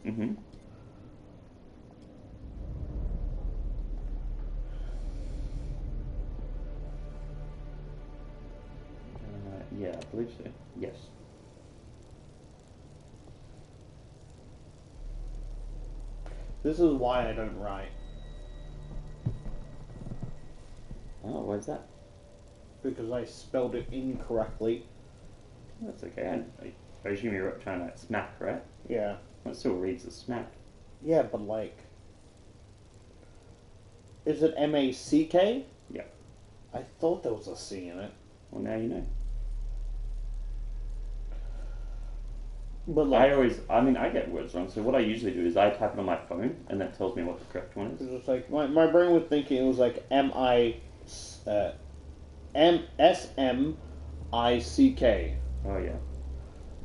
Mm-hmm. Yeah, I believe so. Yes. This is why I don't write. Oh, why is that? Because I spelled it incorrectly. That's okay. I assume you're trying to smack, right? Yeah. That still reads as smack. Yeah, but like... Is it M-A-C-K? Yeah. I thought there was a C in it. Well, now you know. But like... I mean, I get words wrong, so what I usually do is I type it on my phone, and that tells me what the correct one It is. was like... My brain was thinking it was like M-S-M-I-C-K. Oh, yeah.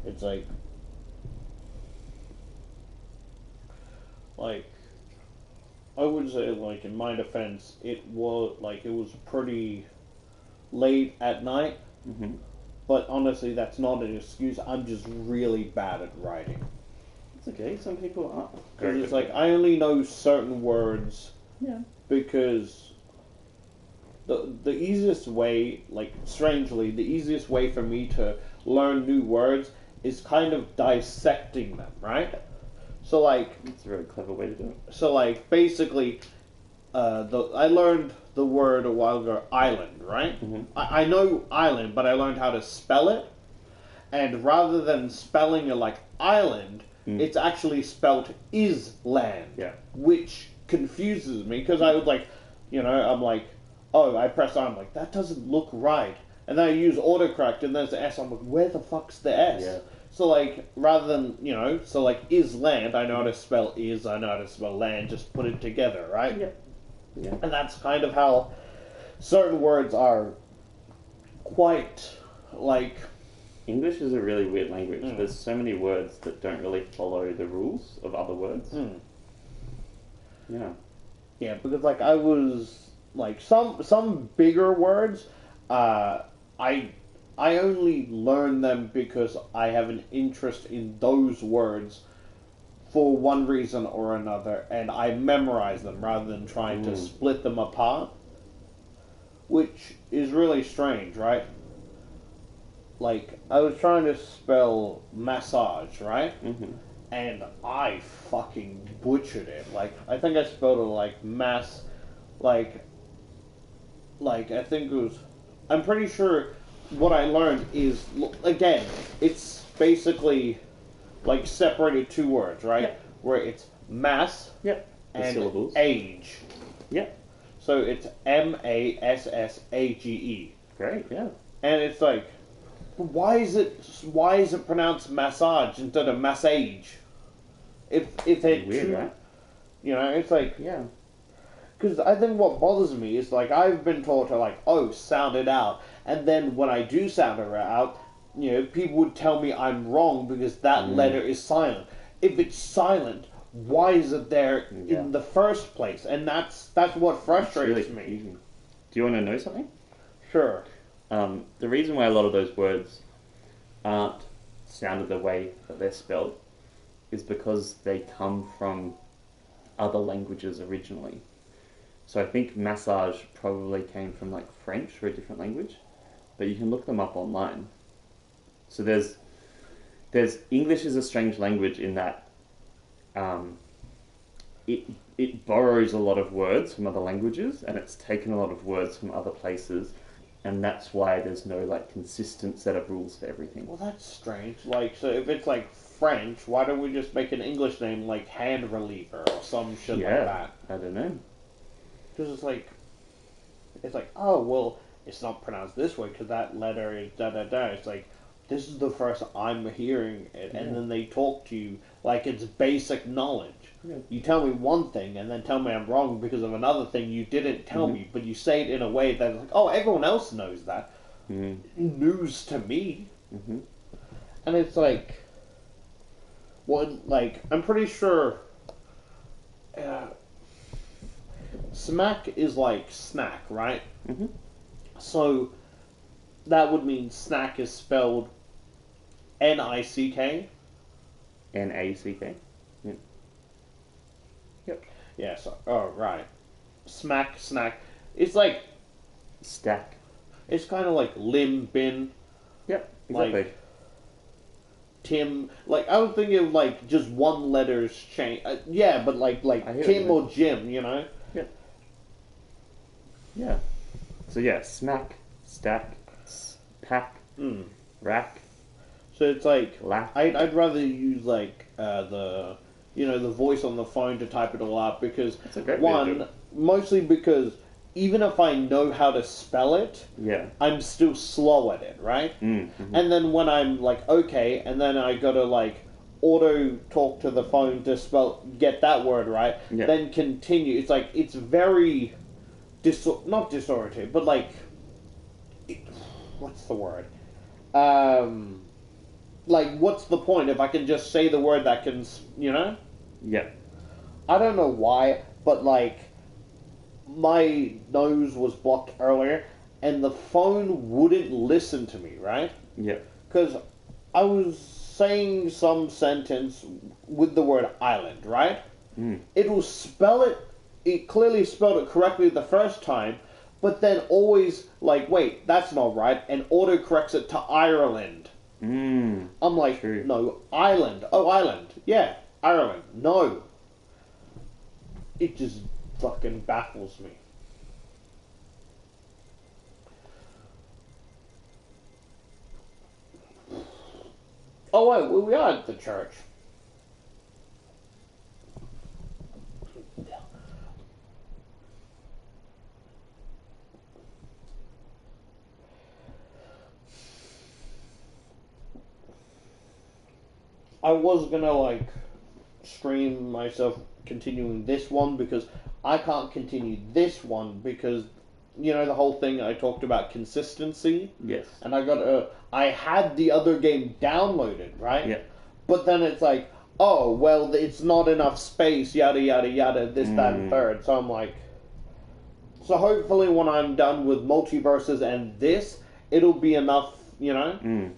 It's like... Like... I would say, like, in my defense, it was pretty late at night. Mm-hmm. But honestly, that's not an excuse. I'm just really bad at writing. It's okay. Some people aren't. Because it's like, I only know certain words Yeah. because the easiest way, like, strangely, the easiest way for me to learn new words is kind of dissecting them, right? So, like... It's a very clever way to do it. So, like, basically, I learned the word a while ago, island, right? Mm-hmm. I know island, but I learned how to spell it. And rather than spelling it like island, it's actually spelt island. Yeah. Which confuses me, because I was like, I'm like, oh, I press on, I'm like, that doesn't look right. And then I use autocorrect, and there's the S, I'm like, where the fuck's the S? Yeah. So, like, rather than, so, like, is land, I know how to spell is, I know how to spell land, just put it together, right? Yeah. Yeah. And that's kind of how certain words are quite, like... English is a really weird language. There's so many words that don't really follow the rules of other words. Yeah. Yeah, because, like, I was... Like, some bigger words, I only learn them because I have an interest in those words for one reason or another, and I memorize them rather than trying to split them apart, which is really strange, right? Like, I was trying to spell massage, right? Mm-hmm. And I fucking butchered it. Like, I think I spelled it like mass, like I think it was... I'm pretty sure what I learned is, again, it's basically like separated two words, right? Yeah. Where it's mass Yep. The and syllables. age. Yep. So it's MASSAGE. Great. Yeah. And it's like, why is it pronounced massage instead of massage? If they're Weird, two, right? it's like... Yeah. Because I think what bothers me is, like, I've been taught to, like, sound it out. And then when I do sound it out, people would tell me I'm wrong because that letter is silent. If it's silent, why is it there in the first place? And that's what frustrates me. Confusing. Do you want to know something? Sure. The reason why a lot of those words aren't sounded the way that they're spelled is because they come from other languages originally. So I think massage probably came from like French or a different language, but you can look them up online. So there's English is a strange language in that it borrows a lot of words from other languages, and it's taken a lot of words from other places, and that's why there's no like consistent set of rules for everything. Well, that's strange. Like, so if it's like French, why don't we just make an English name like hand reliever or some shit like that? I don't know. Because it's like, oh, well, it's not pronounced this way because that letter is da-da-da. It's like, this is the first I'm hearing it. And then they talk to you like it's basic knowledge. Yeah. You tell me one thing and then tell me I'm wrong because of another thing you didn't tell me, but you say it in a way that's like, oh, everyone else knows that. News to me. And it's like, well, like, I'm pretty sure... smack is like snack, right? So that would mean snack is spelled Nick. Nack. Yeah. Yep. Yeah, so, oh, right. Smack, snack. It's like, Stack. it's kind of like lim, bin, Yep. Exactly. like Tim. Like, I was thinking of, like, just one letter's change. Yeah, but like I hear Tim you. or Jim, you know? Yep. Yeah. So yeah, smack, stack, pack, Mm. rack, So it's like, lack. I'd rather use, like, the voice on the phone to type it all out because, That's a great way to do one, it. mostly because even if I know how to spell it, Yeah. I'm still slow at it, right? Mm-hmm. And then when I'm like, okay, and then I gotta like auto talk to the phone to get that word right, Yeah. then continue. It's like, it's very, not disoriented, but like, what's the word? Like, what's the point if I can just say the word that can, you know? Yeah. I don't know why, but like, my nose was blocked earlier, and the phone wouldn't listen to me, right? Yeah. Because I was saying some sentence with the word island, right? Mm. It will spell it, it clearly spelled it correctly the first time, but then always, like, wait, that's not right, and auto-corrects it to Ireland. Mm. I'm like, True. no, island. Oh, island. Yeah, Ireland. No. It just fucking baffles me. Oh, wait, we are at the church. I was gonna, like, stream myself continuing this one because I can't continue this one because, you know, the whole thing I talked about consistency. Yes. And I had the other game downloaded, right? Yeah. But then it's like, oh, well, it's not enough space, yada, yada, yada, this, that, and third. So I'm like, so hopefully when I'm done with Multiverses and this, it'll be enough, you know? Mm.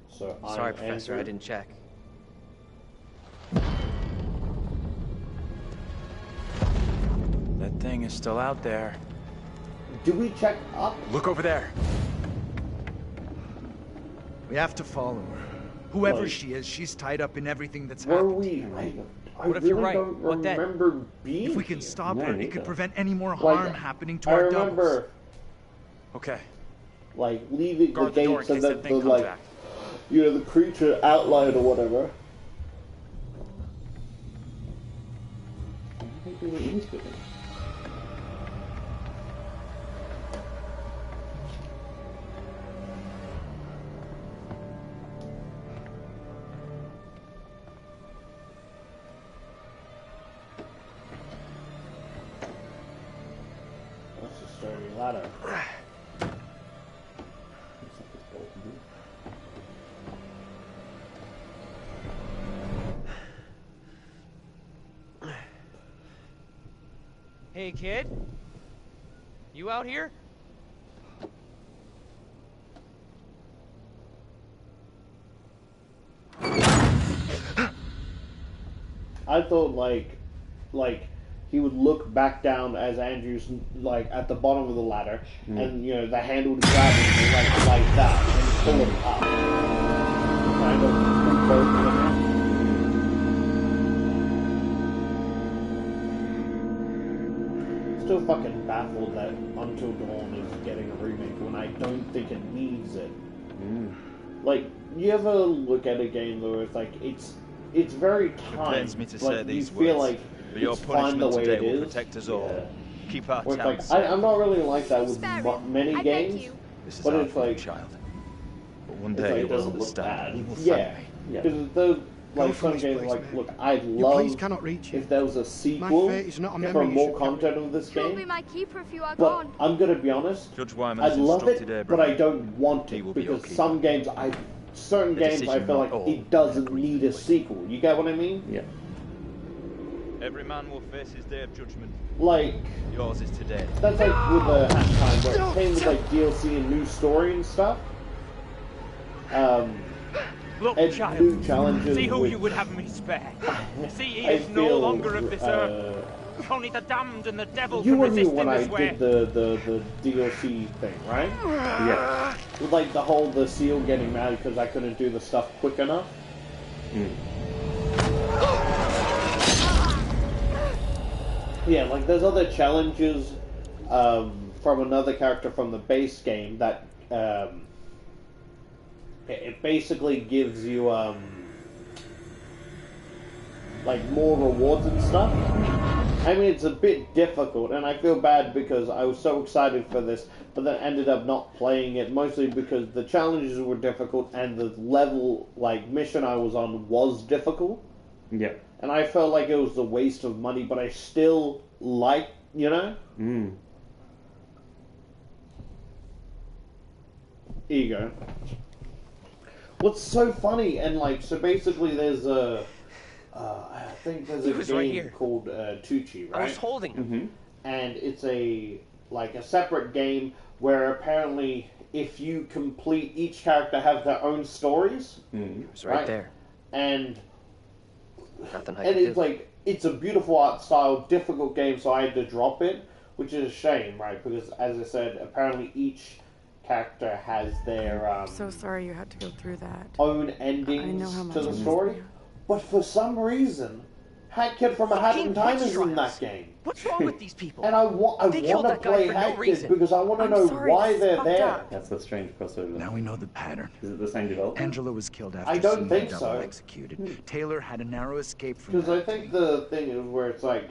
So Sorry, Professor, I didn't check. That thing is still out there. Do we check up? Look over there. We have to follow her. Whoever Like, she is, she's tied up in everything that's Were happened. we? I What if you're really right? don't What then? remember being If we can here. stop No, her, neither. it could prevent any more Like, harm happening to I our remember, doubles. Okay. like, leaving Guard the the door gate in so case that that the, thing comes like, back. you know, the creature outline or whatever. I think we were into it. That's a sturdy ladder. Hey, kid? You out here? I thought like he would look back down as Andrew's like at the bottom of the ladder, and you know the hand would grab him like that and pull him up. Kind of pull both of them out. Still fucking baffled that Until Dawn is getting a remake when I don't think it needs it. Like, you ever look at a game though, it's like it's very timed, pains me to but say you these feel words, like but your it's fine the punishment way today it will is. protect us all. Yeah. Keep our Where it's town like, safe. I'm not really like that with Sparrow, many I beg games, you. This is but our it's fault, like, child. But one it's day like, you it will doesn't look understand. bad. You will Yeah, thank me. Yeah. because those like Go from some this games, place, like, man. look, I'd Your love police cannot reach you. if there was a My sequel fate is not a for memory you more should carry. content of this You'll be game. my keeper if you are But gone. I'm gonna be honest, Judge Wyman I'd has love instructed it, Abraham. but I don't want He it will be your because keeper. some games certain The games I decision feel not like all it doesn't agree need a with. sequel. You get what I mean? Yeah. Every man will face his day of judgment. Like, Yours is today. that's like with the Halftime where it came with like DLC and new story and stuff. Look, and child, new challenges. see who which you would have me spare. See, he I is no feel, longer a berserker. Only the damned and the devil you can were me resist when in I this way. did the DLC thing, right? Yeah. With like the seal getting mad because I couldn't do the stuff quick enough. Yeah, like there's other challenges from another character from the base game that it basically gives you like more rewards and stuff. I mean, it's a bit difficult, and I feel bad because I was so excited for this, but then ended up not playing it, mostly because the challenges were difficult and the level, like, mission I was on was difficult. Yeah. And I felt like it was a waste of money, but I still like, you know? Here you go. What's so funny, and like, so basically there's a... I think there's a game called Tucci, right? I was holding him. And it's a separate game where apparently if you complete, each character has their own stories. It was right there. And Nothing I and could it's do. like, it's a beautiful art style, difficult game, so I had to drop it, which is a shame, right? Because as I said, apparently each character has their I'm so sorry you had to go through that. own endings I know how much to the it is. story. But for some reason, Hat Kid from A Hat in Time is in that game. What's wrong with these people? And I want They killed to that guy play for no Hat Kid reason. because I want to I'm know sorry, why this is they're fucked there. up. That's a strange crossover. Now we know the pattern. Is it the same developer? Angela was killed after I don't seeing think the so. double executed. Taylor had a narrow escape from Because I that. think the thing is where it's like,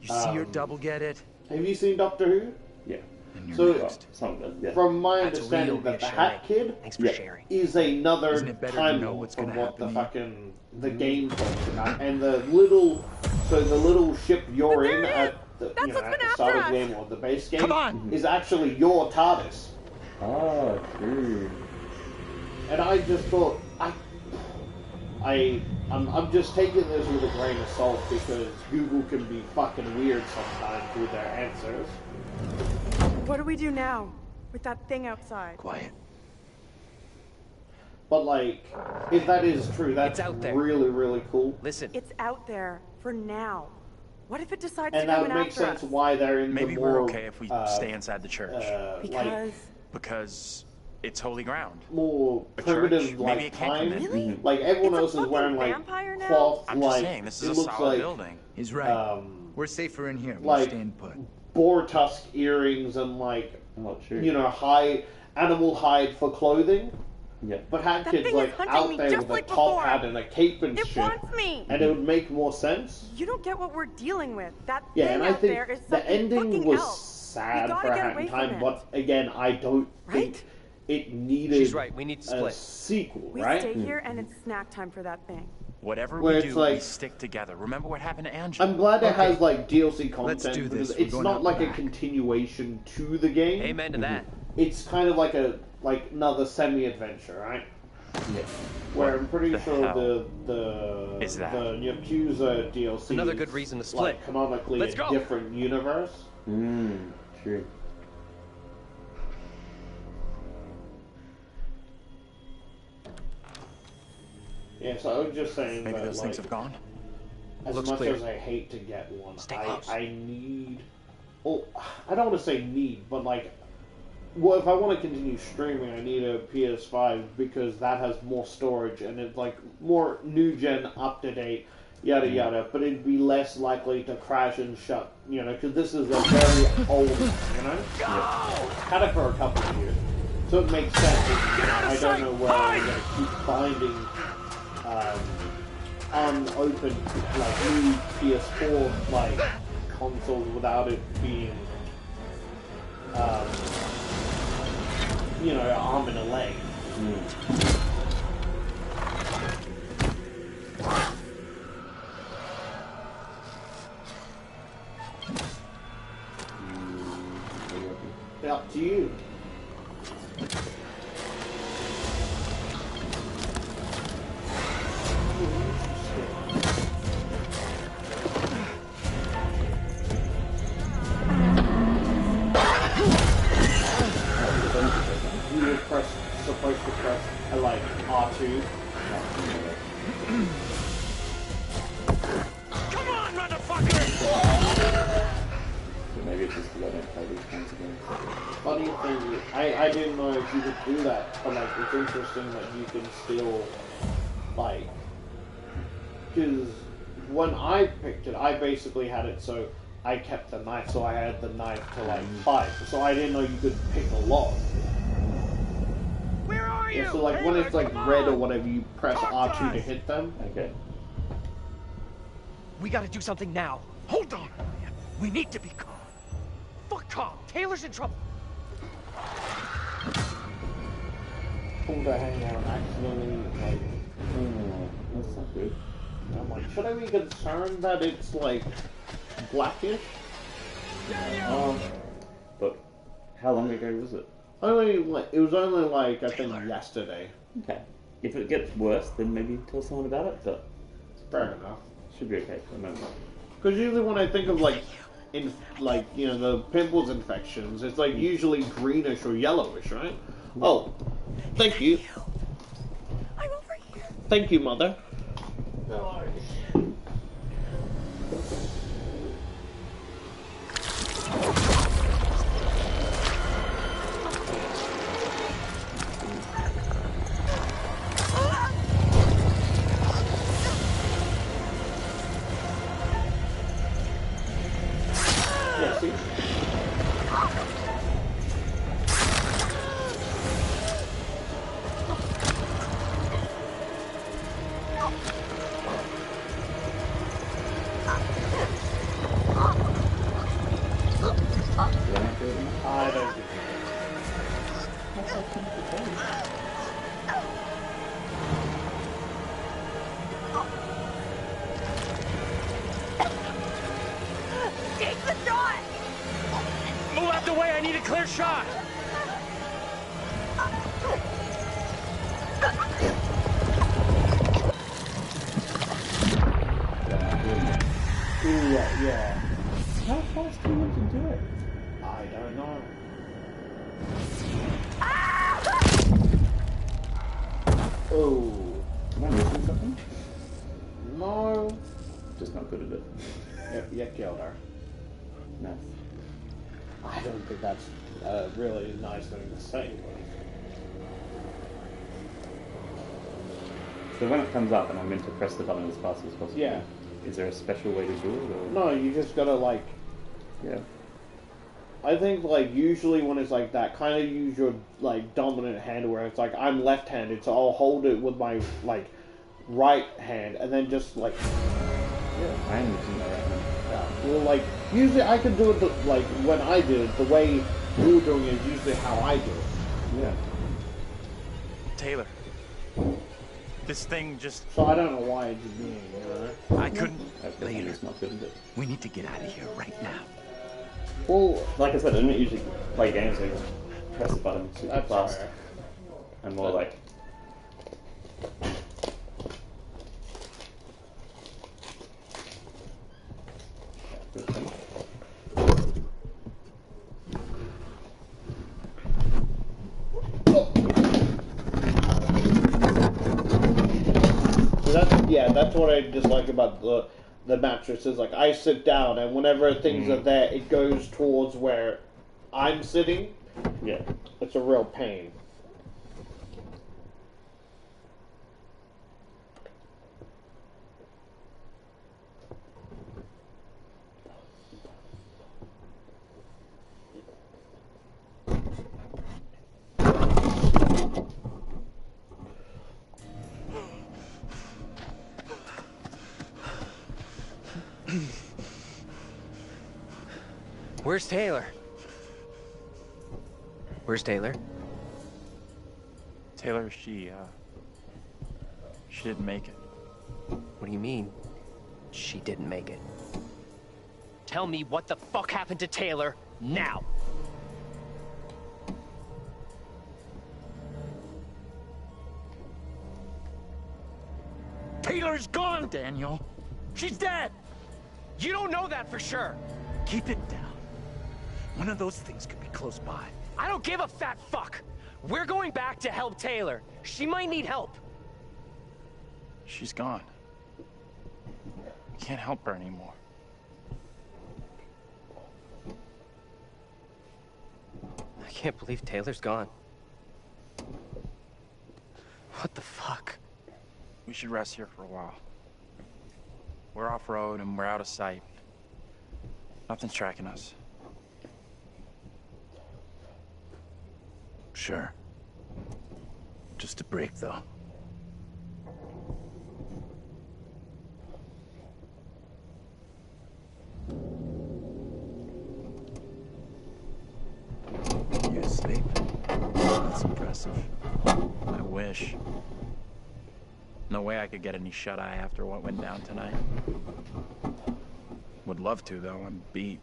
You see your double get it? have you seen Doctor Who? Yeah. And you're So- next. Some of it, yeah. From my That's understanding, real that the reassuring. Hat Kid Thanks for sharing. is another Isn't it better to time know lord what's from gonna what the happen to you? fucking the game talks about, and the little ship you're But there in it at is. the That's you know, what's at been the start after of the us. game or the base game Come on! is actually your TARDIS. Oh, true. And I just thought, I'm just taking this with a grain of salt because Google can be fucking weird sometimes with their answers. What do we do now with that thing outside? Quiet. But like, if that is true, that's It's out there. really, really cool. Listen, It's out there for now. What if it decides And to come that in makes after sense us? why they're in Maybe the more we're okay if we stay inside the church. Because because it's holy ground. more A primitive church? Maybe like it can't come time. in. Really? Like everyone It's a else is fucking wearing like vampire now? cloth, I'm like just saying, this is it a looks solid like building. He's right. We're safer in here. We'll like stay put. boar tusk earrings and like Oh, true. you know animal hide for clothing. Yeah. But Hat That Kid's thing is like hunting out me there just with like a top before. hat and a cape and it shit, wants me. and it would make more sense. You don't get what we're dealing with. That Yeah, thing and I out think there is the something ending fucking was else. We sad gotta for get Hat away in from Time, it. but again, I don't think Right? it needed she's right. We need to a split. sequel, We right? stay here and it's snack time for that thing. Whatever Where we it's do, like- we stick together. Remember what happened to Angela? I'm glad it Okay. has like DLC Let's content do because this. We're it's going not out like a back. continuation to the game. Amen to that. It's kind of like another semi-adventure, right? Yeah. Where I'm pretty the sure hell the is that? Yakuza DLC Another is, good reason to split. like canonically Let's a go. different universe. True. Yeah, so I was just saying Maybe that those things have gone. as Looks much clear. as I hate to get one, Stay close. I need. Oh, I don't want to say need, but like, well, if I want to continue streaming, I need a PS5 because that has more storage and it's like more new gen, up to date, yada yada. But it'd be less likely to crash and shut, you know, because this is a very old, you know. Had it for a couple of years, so it makes sense. I don't know where I'm gonna keep finding unopened like new PS4 like consoles without it being you know, arm and a leg. Up to you. You were supposed to press like R2 you could do that, but like it's interesting that you can still like, because when I picked it, I basically had it so I kept the knife, so I had the knife to like 5, so I didn't know you could pick a lock. Where are you? Yeah, so like Taylor, when it's like come red or on! whatever, you press Talk to R2 to us! hit them. Okay. We gotta do something now. Hold on, man. We need to be calm. Fuck calm. Taylor's in trouble. Pulled her hand out and accidentally like. That's not good. I'm like, should I be concerned that it's like blackish? But how long ago was it? It was only like I think yesterday. Okay. If it gets worse, then maybe tell someone about it, but Fair enough. should be okay for the moment. Because usually when I think of like, the pimples infections, it's like usually greenish or yellowish, right? Oh, thank you. I'm over here. Thank you, Mother. Yeah, see? I don't think Take the shot! Move out the way. I need a clear shot. Ooh, yeah. How fast do you want to do it? I don't know. Oh. Am I missing something? No. Just not good at it. Yeah, killed her. Nice. I don't think that's a really nice thing to say. So when it comes up and I'm meant to press the button as fast as possible, Yeah. is there a special way to do it? Or? No, you just gotta like. Yeah. I think like usually when it's like that, kind of use your like dominant hand where it's like I'm left-handed, so I'll hold it with my like right hand and then just like. Yeah, I am using that right now. Well, like usually I can do it like when I did it, the way you're doing it is usually how I do it. Yeah. Taylor. This thing just... So I don't know why it's being. I couldn't... Later. It's not good at it. We need to get out of here right now. Well, Like I said, I didn't usually play games where you press the button super that's fast. fair. I'm more like... That's what I dislike about the mattress is like I sit down and whenever things are there, it goes towards where I'm sitting. Yeah. It's a real pain. Where's Taylor? Where's Taylor? Taylor, she didn't make it. What do you mean, she didn't make it? Tell me what the fuck happened to Taylor, now! Taylor's gone, Daniel. She's dead. You don't know that for sure. Keep it down. One of those things could be close by. I don't give a fat fuck! We're going back to help Taylor. She might need help. She's gone. Can't help her anymore. I can't believe Taylor's gone. What the fuck? We should rest here for a while. We're off-road and we're out of sight. Nothing's tracking us. Sure. Just a break, though. You asleep? That's impressive. I wish. No way I could get any shut-eye after what went down tonight. Would love to, though. I'm beat.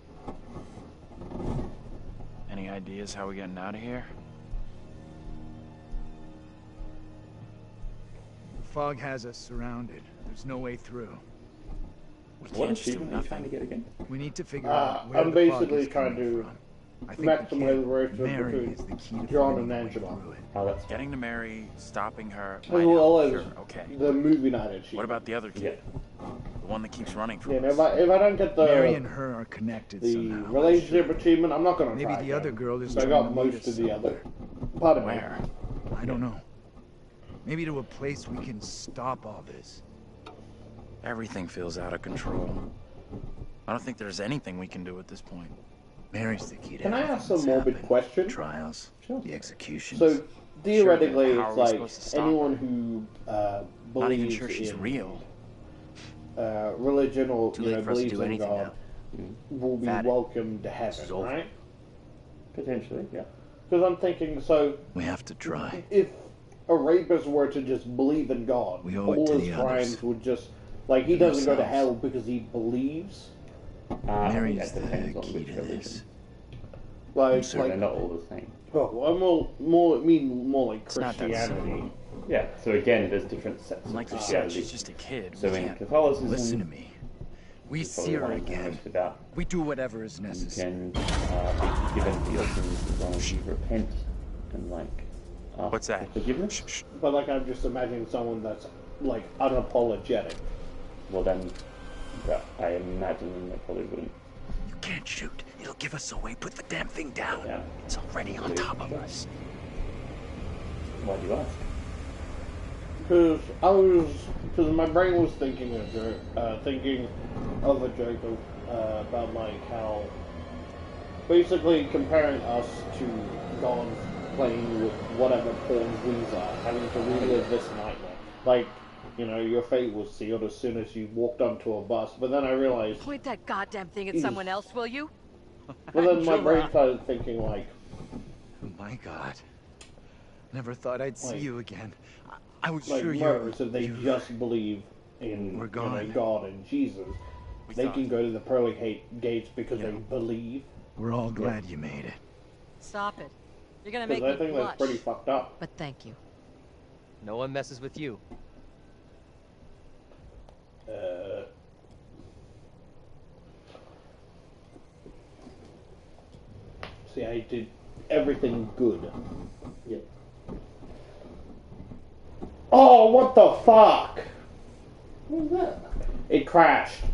Any ideas how we're getting out of here? The fog has us surrounded. There's no way through. We What can't just do achievement are you trying to nothing. get again? We need to figure out where I'm the fog basically is trying coming to from. I think we maximize can't. the relationship Mary between is the key to John finding and a way Angela. through it. Oh, that's Getting to Mary, stopping her. As might well help, as sure, okay. the movie night achievement. What about the other kid? The one that keeps running from Yeah, and us? if I don't get Mary and the her are connected the somehow. relationship achievement, I'm not gonna Maybe try the again. other girl is I trying got to lead most us of the somewhere. other part of me. Where? I don't know. Maybe to a place we can stop all this. Everything feels out of control. I don't think there's anything we can do at this point. Mary's the key to Can I everything ask a that's morbid happened. question? The trials, Sure. the executions. So theoretically, Sure, but how it's are we like supposed to stop anyone her? who believes Not even sure she's in real. Religion or Too late for us to believes do in anything God will be Got it. welcome to This heaven, is over. right? Potentially, yeah. Because I'm thinking, so we have to try. if a rapist were to just believe in God, We owe it all to his the crimes others. would just like he doesn't go to ourselves. hell because he believes. Mary's yeah, it the depends on key which to religion. this. Like, So they're not all the same. oh, I mean more like It's not that Christianity. Yeah, so again, there's different sets of Like you said, Christianity. she's just a kid. So We in can't. Catholicism, Listen to me. We it's probably see her one of the again. most about We do whatever is you necessary. can be forgiven for your sins as long as you repent and like ask What's that? for forgiveness. Shh. But like I'm just imagining someone that's like unapologetic. Well then, yeah, I imagine they probably wouldn't. You can't shoot. It'll give us away. Put the damn thing down. Yeah. It's already on top of us. Why do you ask? Because my brain was thinking of a joke about like how basically comparing us to God playing with whatever pawns we are, having to relive this nightmare. Like, you know, your fate was sealed as soon as you walked onto a bus. But then I realized, Point that goddamn thing at Jesus. someone else, will you? but then my brain started thinking like, Oh my God. Never thought I'd see Like- you again. I was like sure murderers, you. if they just believe in We're you know, gone. God and Jesus, We they thought- can go to the pearly gates because Yeah. they believe. We're all glad you made it. Stop it. You're gonna make Because I me think blush. that's pretty fucked up. But thank you. No one messes with you. See, I did everything good. Yep. Oh, what the fuck? What was that? It crashed.